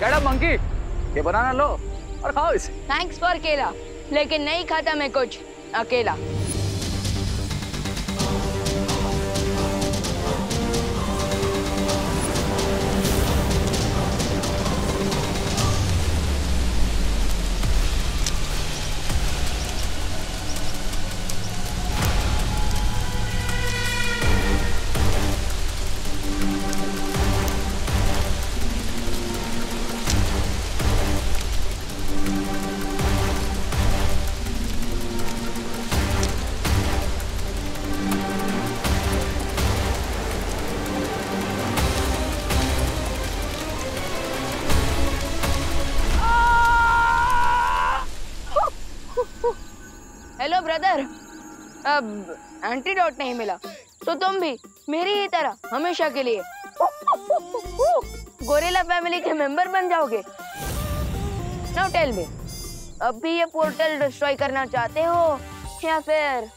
Get up monkey, ये बनाना लो और खाओ इसे। थैंक्स फॉर केला, लेकिन नहीं खाता मैं कुछ अकेला। हेलो ब्रदर, अब एंटीडोट नहीं मिला तो तुम भी मेरी ही तरह हमेशा के लिए गोरिल्ला फैमिली के मेंबर बन जाओगे। नाउ टेल मी, अब भी ये पोर्टल डिस्ट्रॉय करना चाहते हो या फिर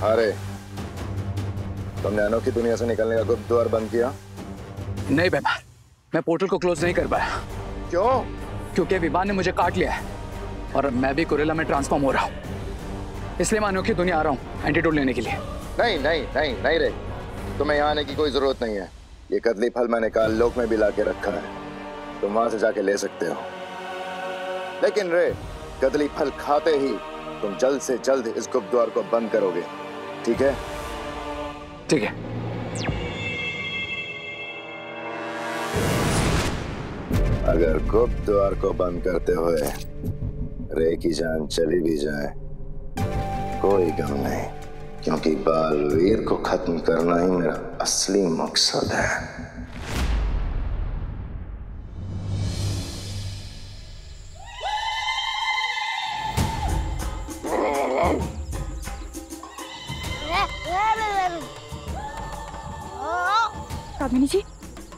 अरे तुमने अनोखी दुनिया से निकलने का गुप्त द्वार बंद किया? नहीं बेमार, मैं पोर्टल को क्लोज नहीं कर पाया। क्यों? क्योंकि विमान ने मुझे काट लिया है और मैं भी गोरिल्ला में ट्रांसफॉर्म हो रहा हूँ, इसलिए मैं अनोखी दुनिया आ रहा हूँ एंटीडोट लेने के लिए। नहीं नहीं नहीं नहीं रे, तुम्हें यहाँ आने की कोई जरूरत नहीं है। ये कदली फल मैंने काल लोक में भी ला के रखा है, तुम वहां से जाके ले सकते हो। लेकिन रे, कदली फल खाते ही तुम जल्द से जल्द इस गुप्त द्वार को बंद करोगे, ठीक है? ठीक है। अगर गुप्त द्वार को बंद करते हुए रे की जान चली भी जाए कोई गम नहीं, क्योंकि बालवीर को खत्म करना ही मेरा असली मकसद है। कामिनी जी,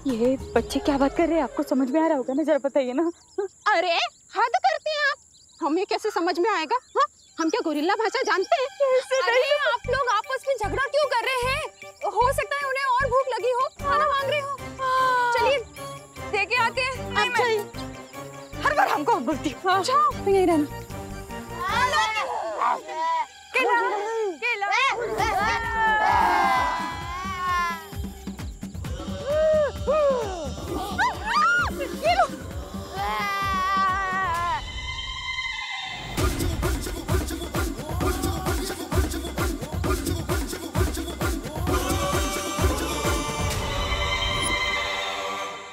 ये बच्चे क्या बात कर रहे हैं? आपको समझ में आ रहा होगा ना, जरा बताइए ना। अरे हद करते हैं आप, हमें कैसे समझ में आएगा? हाँ, हम क्या गोरिल्ला भाषा जानते हैं? अरे आप लोग आपस में झगड़ा क्यों कर रहे हैं? हो सकता है उन्हें और भूख लगी हो, खाना मांग रहे हो। चलिए देखे आते हैं। हर बार हमको बोलती। नहीं रहना।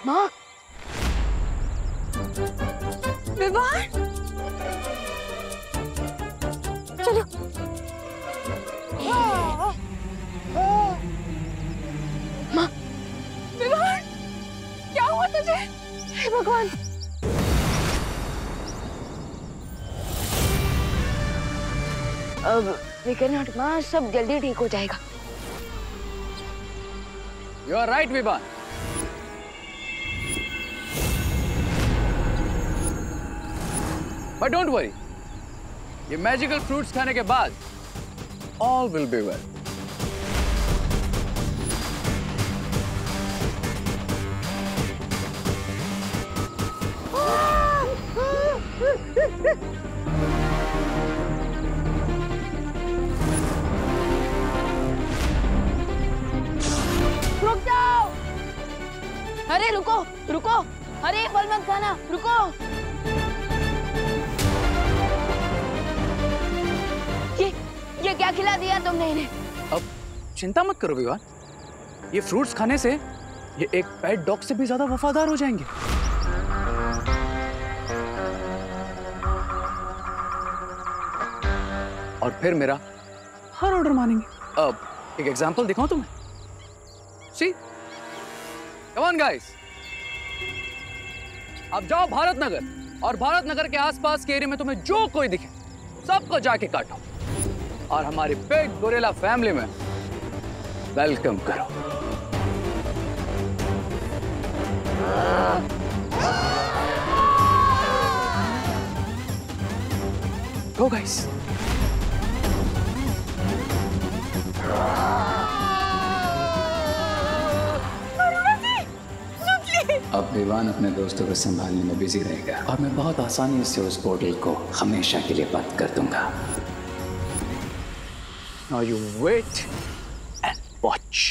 माँ, विवान, चलो। माँ, विवान, क्या हुआ तुझे? हे भगवान। अब वी कैन नॉट, माँ, सब जल्दी ठीक हो जाएगा। You are right, Vivaan. But don't worry, ये मैजिकल फ्रूट्स खाने के बाद all will be well. रुक जाओ! अरे रुको, रुको! अरे फल मत खाना, रुको! ये क्या खिला दिया तुमने इन्हें? अब चिंता मत करो विवान, ये फ्रूट्स खाने से ये एक पेट डॉग से भी ज्यादा वफादार हो जाएंगे। और फिर मेरा हर ऑर्डर मानेंगे। अब एक एग्जांपल दिखाऊं तुम्हें? सी, कम ऑन गाइस, अब जाओ भारत नगर और भारत नगर के आसपास के एरिया में तुम्हें जो कोई दिखे सबको जाके काटो और हमारी बिग गोरिल्ला फैमिली में वेलकम करो। Go guys. अब विवान अपने दोस्तों को संभालने में बिजी रहेगा और मैं बहुत आसानी से उस पोर्टल को हमेशा के लिए बंद कर दूंगा। Now you wait and watch.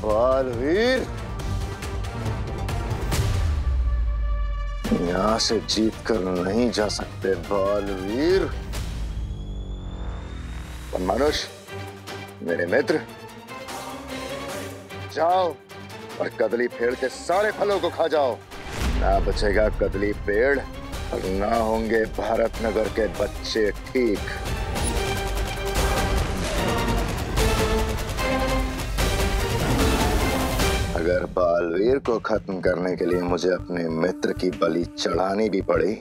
Baalveer, यहां से जीत कर नहीं जा सकते बालवीर। मनुष्य, मेरे मित्र, जाओ और कदली पेड़ के सारे फलों को खा जाओ। ना बचेगा कदली पेड़ और ना होंगे भारत नगर के बच्चे ठीक। अगर बालवीर को खत्म करने के लिए मुझे अपने मित्र की बलि चढ़ानी भी पड़ी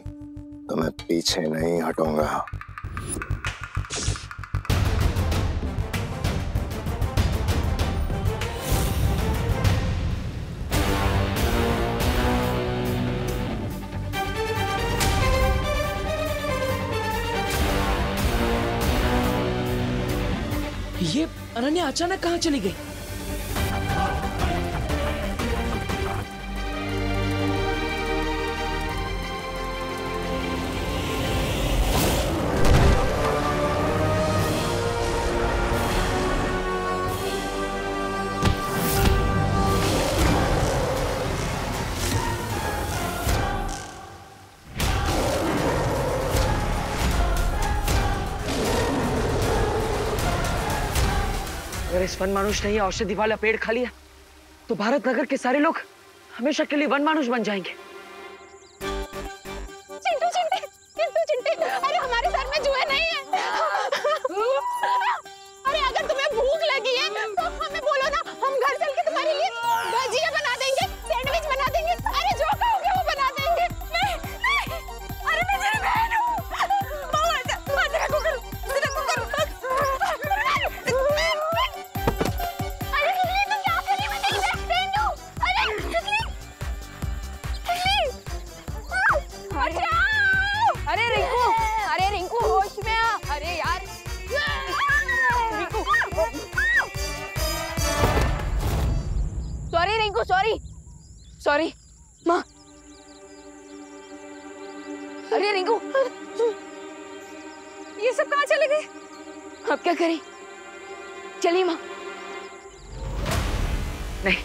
तो मैं पीछे नहीं हटूंगा। ये अनन्या अचानक कहाँ चली गई? अगर इस वन मानुष ने ये औषधि वाला पेड़ खा लिया तो भारत नगर के सारे लोग हमेशा के लिए वन मानुष बन जाएंगे। चिंटू चिंटे, चिंटू चिंटे, अरे हमारे सर में जुए नहीं है। अरे अगर तुम्हें भूख लगी है तो हमें बोलो ना, हम घर चल के तुम्हारे लिए भजिया बना देंगे, सैंडविच बना देंगे, अरे जो कहोगे वो बना देंगे। नहीं, नहीं, अरे मैं तेरी बहन हूँ। मेरे को कर, मेरे को कर। अरे किसली, तुम क्या कर रही हो? मैं तेरी बेस्ट फ्रेंड हूँ। अरे किसली, अरे रिंकू, अरे रिंकू होश में आ। अरे यार Rinku, sorry Rinku, sorry sorry माँ। अरे रिंकू, ये सब कहाँ चले गए? अब क्या करें? चलिए माँ। नहीं,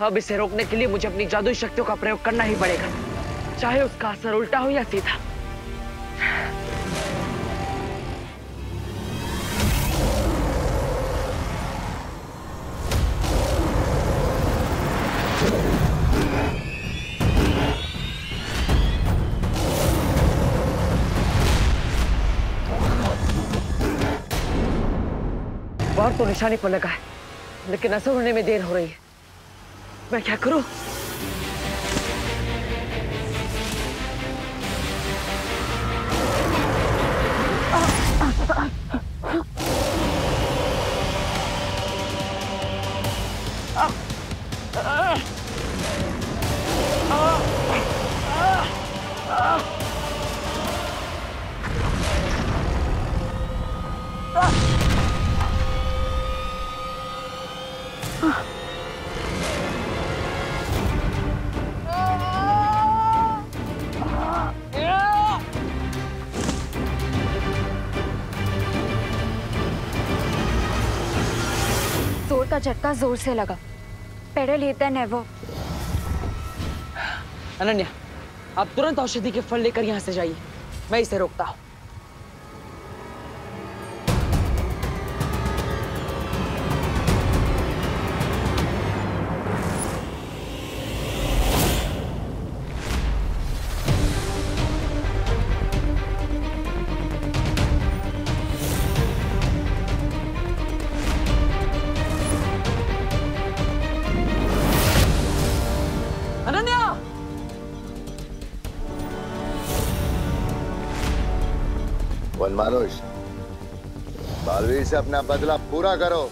अब इसे रोकने के लिए मुझे अपनी जादुई शक्तियों का प्रयोग करना ही पड़ेगा, चाहे उसका असर उल्टा हो या सीधा। वार तो निशाने पर लगा है, लेकिन असर होने में देर हो रही है। मैं क्या करूं? जोर का झटका जोर से लगा। पेड़े लेते नेवर। अनन्या, आप तुरंत औषधि के फल लेकर यहाँ से जाइए, मैं इसे रोकता हूँ। वन मानुष, बालवीर से अपना बदला पूरा करो।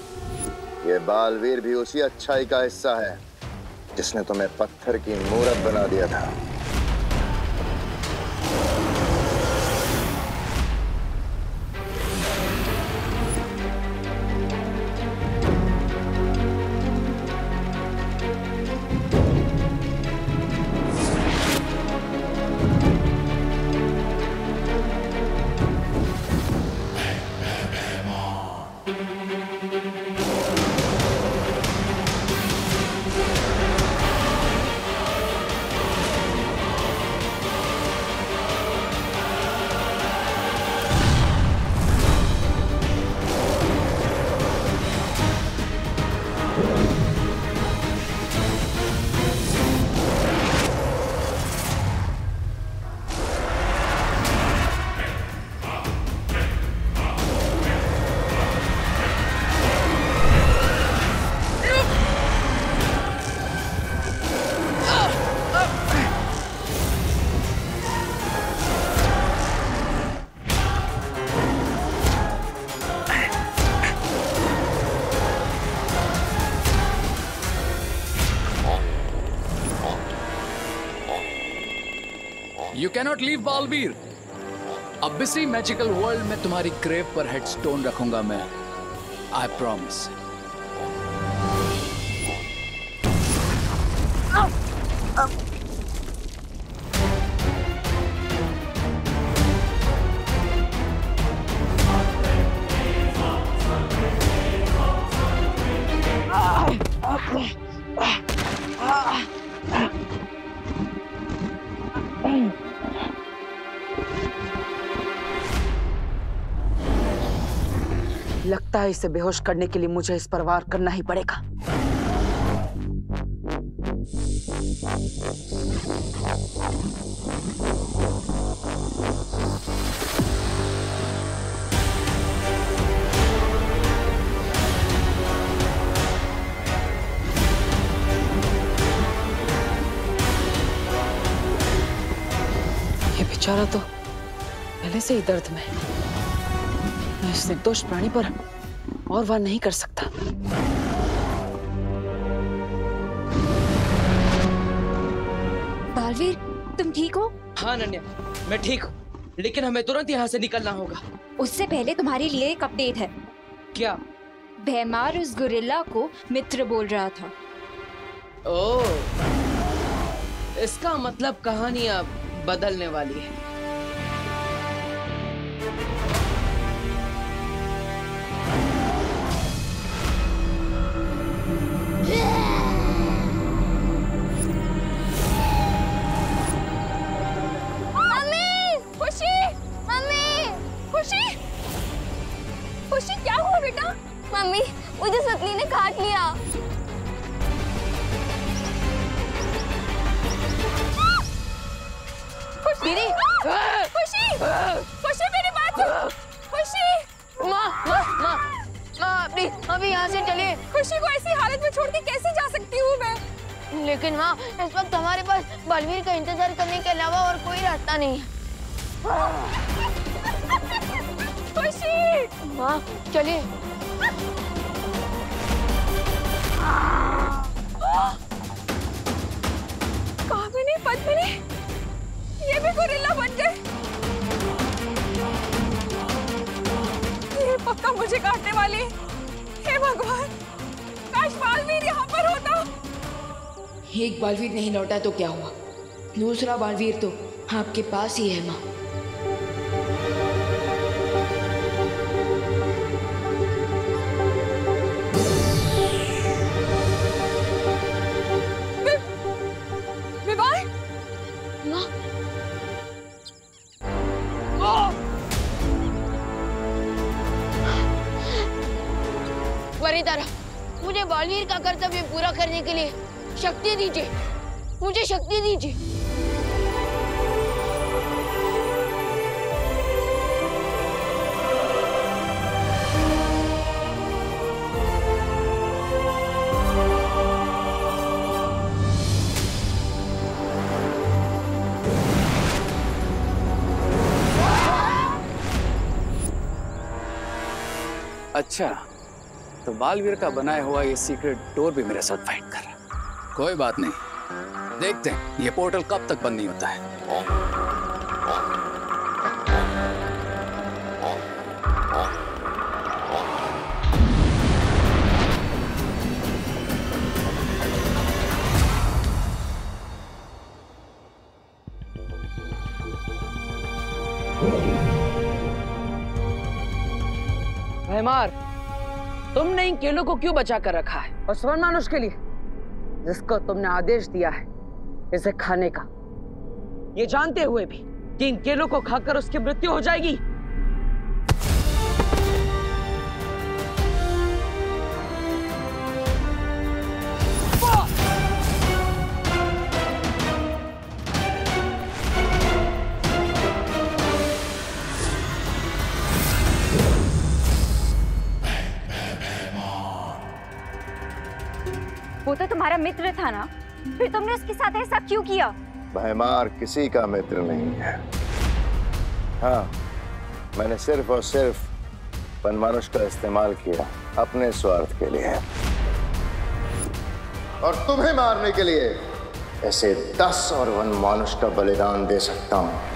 ये बालवीर भी उसी अच्छाई का हिस्सा है जिसने तुम्हें पत्थर की मूरत बना दिया था। You cannot leave Baalveer. अब इसी मैजिकल वर्ल्ड में तुम्हारी ग्रेव पर हेडस्टोन रखूंगा मैं। I promise। लगता लगता है इसे बेहोश करने के लिए मुझे इस पर वार करना ही पड़ेगा। ये बेचारा तो पहले से ही दर्द में है। मैं इस निर्दोष प्राणी पर और वार नहीं कर सकता। बालवीर, तुम ठीक हो? हाँ अनन्या, मैं ठीक हूँ, लेकिन हमें तुरंत यहाँ से निकलना होगा। उससे पहले तुम्हारे लिए एक अपडेट है। क्या? भैमार उस गुरिल्ला को मित्र बोल रहा था। ओह, इसका मतलब कहानी अब बदलने वाली है। खुशी, क्या हुआ बेटा? मम्मी, मुझे सतली ने काट लिया। खुशी, खुशी मेरी बात सुन। खुशी, माँ, प्लीज अभी यहाँ से चलिए। खुशी को ऐसी हालत में छोड़ के कैसे जा सकती हूँ मैं? लेकिन माँ, इस वक्त हमारे पास बलवीर का इंतजार करने के अलावा और कोई रास्ता नहीं है। खुशी, माँ चलिए। कामिनी, पद्मिनी, ये भी गुरिल्ला बन गए। ये पक्का मुझे काटने वाली है। हे भगवान, काश बालवीर यहाँ पर होता। एक बालवीर नहीं लौटा तो क्या हुआ, दूसरा बालवीर तो आपके पास ही है माँ। वरितारा, मुझे बालवीर का कर्तव्य पूरा करने के लिए शक्ति दीजिए, मुझे शक्ति दीजिए। अच्छा, तो बालवीर का बनाया हुआ ये सीक्रेट डोर भी मेरे साथ फाइट कर रहा है। कोई बात नहीं, देखते हैं ये पोर्टल कब तक बंद नहीं होता है। भैमार, तुमने इन केलों को क्यों बचा कर रखा है? और स्वर्ण मानुष के लिए, जिसको तुमने आदेश दिया है इसे खाने का, ये जानते हुए भी कि इन केलों को खाकर उसकी मृत्यु हो जाएगी। वो तो तुम्हारा मित्र था ना, फिर तुमने उसके साथ ऐसा क्यों किया? भैमार किसी का मित्र नहीं है। हाँ, मैंने सिर्फ और सिर्फ वनमानुष का इस्तेमाल किया अपने स्वार्थ के लिए, और तुम्हें मारने के लिए ऐसे 10 और वनमानुष का बलिदान दे सकता हूं।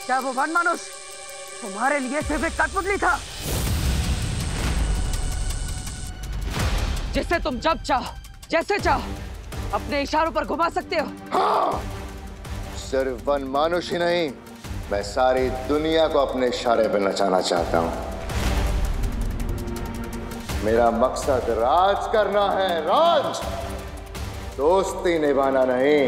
क्या वो वनमानुष तुम्हारे लिए सिर्फ एक कठपुतली था जिसे तुम जब चाहो जैसे चाहो अपने इशारों पर घुमा सकते हो? हाँ, सिर्फ वनमानुष ही नहीं, मैं सारी दुनिया को अपने इशारे पे नचाना चाहता हूं। मेरा मकसद राज करना है, राज, दोस्ती निभाना नहीं।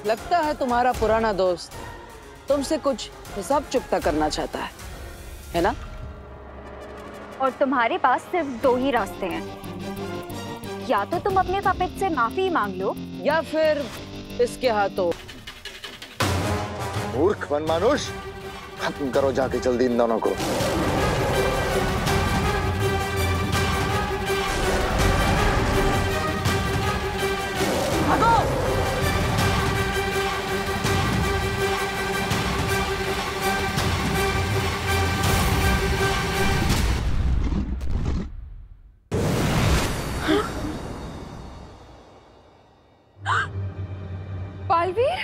लगता है तुम्हारा पुराना दोस्त तुमसे कुछ हिसाब चुकता करना चाहता है ना? और तुम्हारे पास सिर्फ 2 ही रास्ते हैं, या तो तुम अपने पपेट से माफी मांग लो, या फिर इसके हाथों। मूर्ख मनमानुष, खत्म करो जाके जल्दी इन दोनों को। बालवीर,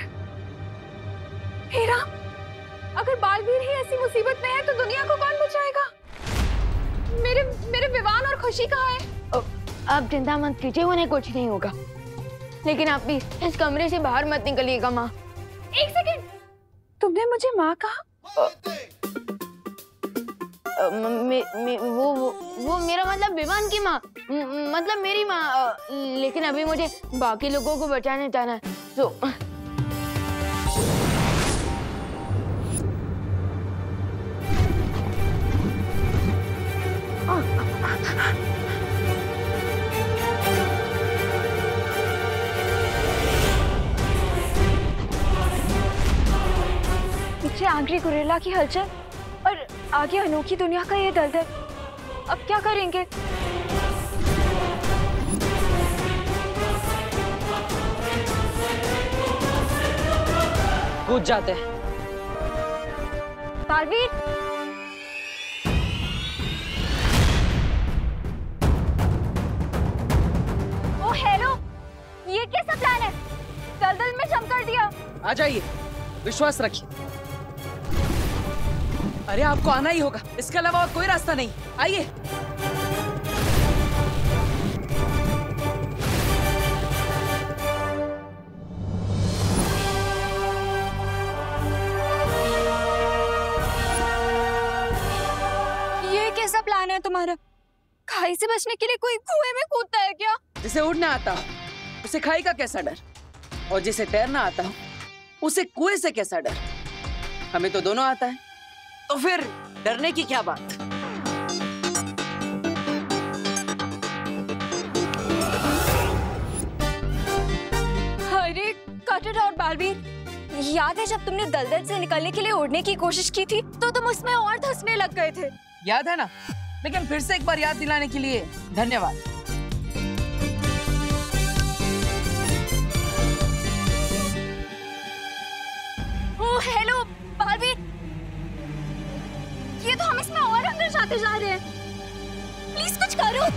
हेरा, अगर बालवीर ही ऐसी मुसीबत में है तो दुनिया को कौन बचाएगा? मेरे विवान और खुशी कहाँ है? आप चिंता मत कीजिए, उन्हें कुछ नहीं होगा। लेकिन आप भी इस कमरे से बाहर मत निकलिएगा माँ। 1 सेकंड, तुमने मुझे माँ कहा? वो मेरा मतलब विवान की माँ, मतलब मेरी माँ। लेकिन अभी मुझे बाकी लोगों को बचाने जाना है, तो पीछे आंग्री गुरेला की हलचल और आगे अनोखी दुनिया का ये दलदल। अब क्या करेंगे? कूद जाते हैं। बालवीर, ओ हेलो, ये कैसा प्लान है? दलदल में जम कर दिया। आ जाइए, विश्वास रखिए। अरे आपको आना ही होगा, इसके अलावा और कोई रास्ता नहीं। आइए। ये कैसा प्लान है तुम्हारा? खाई से बचने के लिए कोई कुएं में कूदता है क्या? जिसे उड़ना आता हो उसे खाई का कैसा डर, और जिसे तैरना आता हो उसे कुएं से कैसा डर? हमें तो दोनों आता है, तो फिर डरने की क्या बात? अरे कटर और बालवीर, याद है जब तुमने दलदल से निकलने के लिए उड़ने की कोशिश की थी तो तुम उसमें और धंसने लग गए थे। याद है ना? लेकिन फिर से एक बार याद दिलाने के लिए धन्यवाद। ओ हेलो बालवीर, ये तो हम इसमें और अंदर जाते जा रहे हैं। प्लीज कुछ करो।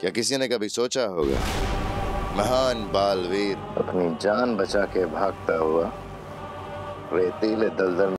क्या किसी ने कभी सोचा होगा महान बालवीर अपनी जान बचा के भागता हुआ रेतीले दलदल